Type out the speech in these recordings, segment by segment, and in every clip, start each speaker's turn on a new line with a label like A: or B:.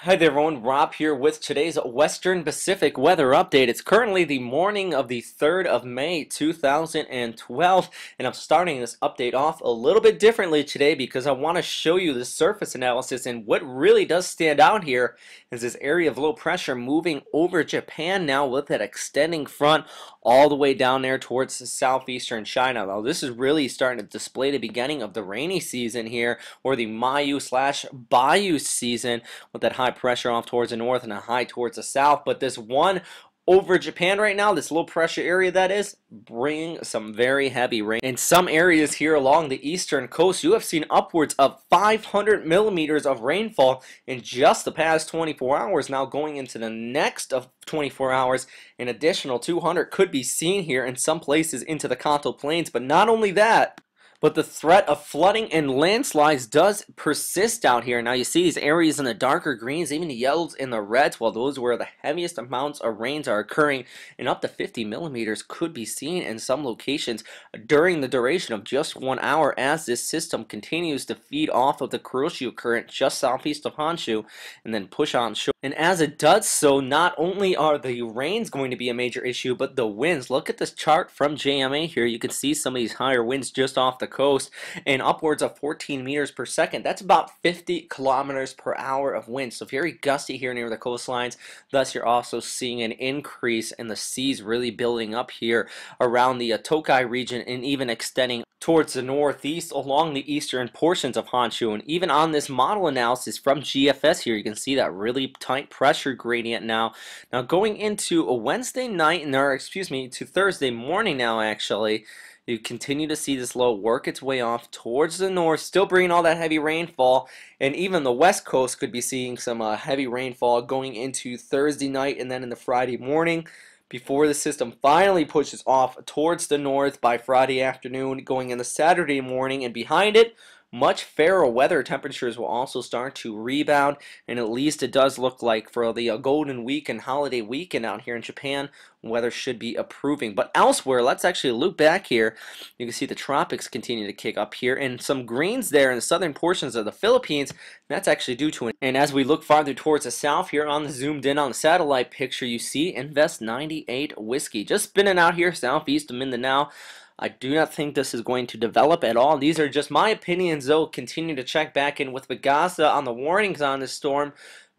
A: Hi there everyone, Rob here with today's Western Pacific weather update. It's currently the morning of the 3rd of May 2012 and I'm starting this update off a little bit differently today because I want to show you the surface analysis, and what really does stand out here is this area of low pressure moving over Japan now with that extending front all the way down there towards southeastern China. Now this is really starting to display the beginning of the rainy season here, or the Mayu/Bayou season, with that high pressure off towards the north and a high towards the south. But this one over Japan right now, this low pressure area that is, bringing some very heavy rain. In some areas here along the eastern coast, you have seen upwards of 500 millimeters of rainfall in just the past 24 hours. Now going into the next of 24 hours, an additional 200 could be seen here in some places into the Kanto Plains. But not only that, but the threat of flooding and landslides does persist out here. Now you see these areas in the darker greens, even the yellows and the reds, well, those where the heaviest amounts of rains are occurring, and up to 50 millimeters could be seen in some locations during the duration of just 1 hour as this system continues to feed off of the Kuroshio current just southeast of Honshu and then push on shore. And as it does so, not only are the rains going to be a major issue, but the winds. Look at this chart from JMA here. You can see some of these higher winds just off the coast and upwards of 14 meters per second. That's about 50 kilometers per hour of wind, so very gusty here near the coastlines. Thus you're also seeing an increase in the seas really building up here around the Tokai region and even extending towards the northeast along the eastern portions of Honshu. And even on this model analysis from GFS here, you can see that really tight pressure gradient now. Now going into a Wednesday night, or excuse me, to Thursday morning now actually, you continue to see this low work its way off towards the north, still bringing all that heavy rainfall, and even the west coast could be seeing some heavy rainfall going into Thursday night and then in the Friday morning, before the system finally pushes off towards the north by Friday afternoon, going into Saturday morning. And behind it, much fairer weather temperatures will also start to rebound, and at least it does look like for the Golden Week and holiday weekend out here in Japan, weather should be improving. But elsewhere, let's actually loop back here. You can see the tropics continue to kick up here, and some greens there in the southern portions of the Philippines. That's actually due to it. And as we look farther towards the south here on the zoomed in on the satellite picture, you see Invest 98 whiskey just spinning out here southeast of Mindanao. I do not think this is going to develop at all. These are just my opinions, though. Continue to check back in with Vegasa on the warnings on this storm.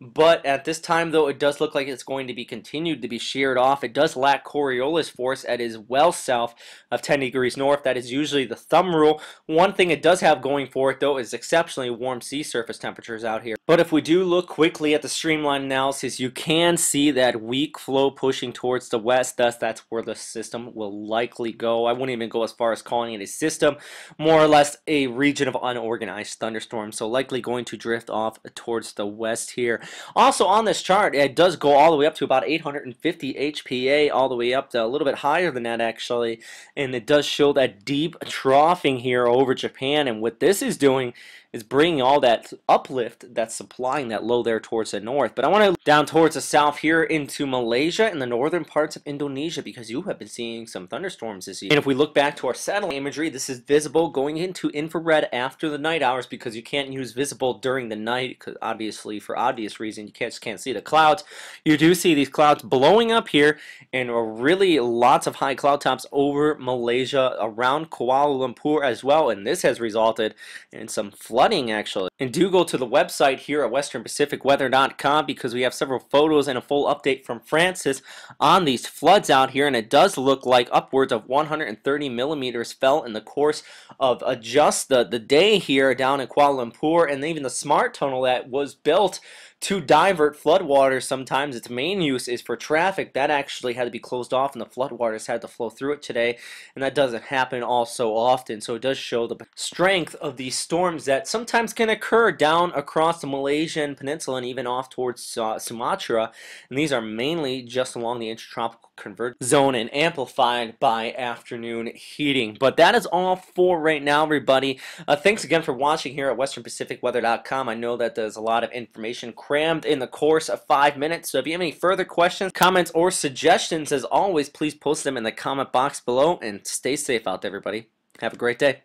A: But at this time, though, it does look like it's going to be continued to be sheared off. It does lack Coriolis force at is well south of 10 degrees north. That is usually the thumb rule. One thing it does have going for it, though, is exceptionally warm sea surface temperatures out here. But if we do look quickly at the streamline analysis, you can see that weak flow pushing towards the west. Thus, that's where the system will likely go. I wouldn't even go as far as calling it a system, more or less a region of unorganized thunderstorms. So likely going to drift off towards the west here. Also on this chart, it does go all the way up to about 850 HPA, all the way up to a little bit higher than that actually, and it does show that deep troughing here over Japan. And what this is doing is bringing all that uplift that's supplying that low there towards the north. But I want to look down towards the south here into Malaysia and the northern parts of Indonesia, because you have been seeing some thunderstorms this year. And if we look back to our satellite imagery, this is visible going into infrared after the night hours, because you can't use visible during the night, because obviously for obvious reason you just can't see the clouds. You do see these clouds blowing up here, and really lots of high cloud tops over Malaysia around Kuala Lumpur as well, and this has resulted in some flooding actually. And do go to the website here at westernpacificweather.com, because we have several photos and a full update from Francis on these floods out here, and it does look like upwards of 130 millimeters fell in the course of just the day here down in Kuala Lumpur. And even the smart tunnel that was built to divert floodwaters, sometimes its main use is for traffic, that actually had to be closed off, and the floodwaters had to flow through it today, and that doesn't happen all so often. So it does show the strength of these storms that sometimes can occur down across the Malaysian peninsula and even off towards Sumatra, and these are mainly just along the intertropical convergence zone and amplified by afternoon heating. But that is all for right now, everybody. Thanks again for watching here at westernpacificweather.com. I know that there's a lot of information crammed in the course of 5 minutes, so if you have any further questions, comments, or suggestions, as always, please post them in the comment box below, and stay safe out there, everybody. Have a great day.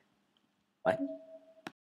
A: Bye.